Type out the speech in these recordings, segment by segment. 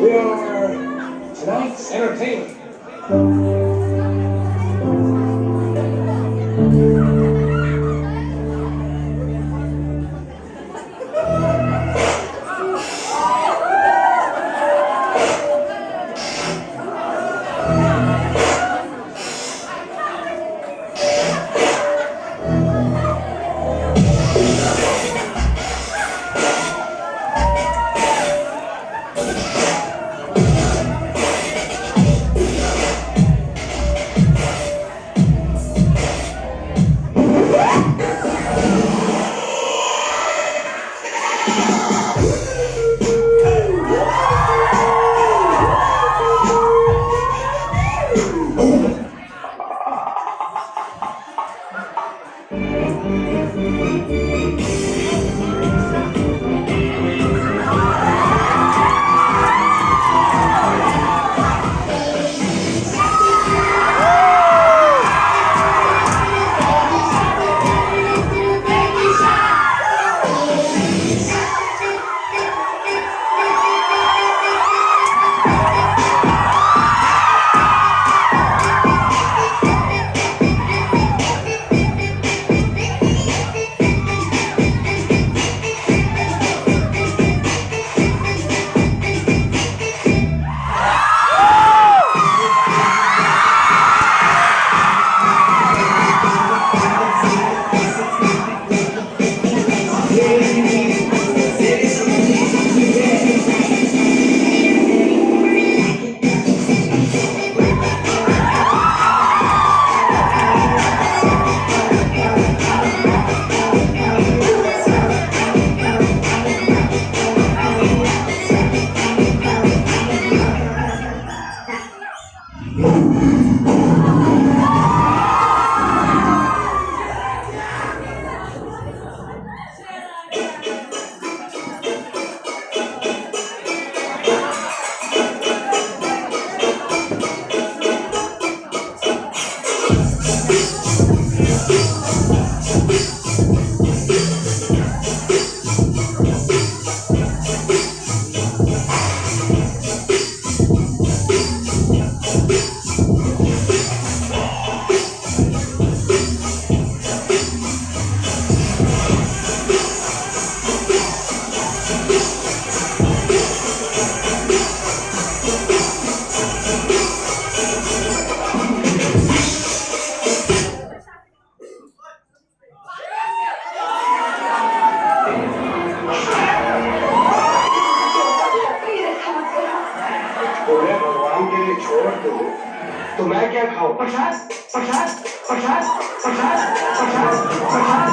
We are tonight's entertainment. बोले भगवान के लिए छोड़ दो तो मैं क्या खाऊं? पचास पचास पचास पचास पचास पचास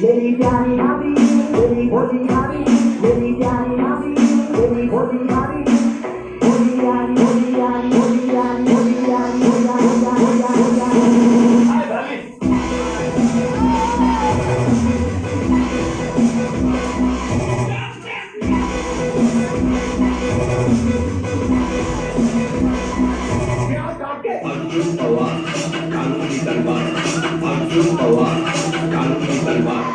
मेरी प्यारी भाभी मेरी भोली भाभी मेरी प्यारी भाभी मेरी भोली भाभी भोली यारी भोली यारी भोली यारी भोली यारी भोला भोला भोला भोला हाय भाभी। अर्जुन पवार कानूनी तलवार अर्जुन पवार कानूनी तलवार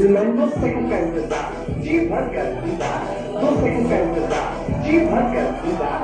Gentlemen, 2 सेकंड का इंतजार, जी भर कर इंतजार, 2 सेकंड का इंतजार, जी भर कर इंतजार।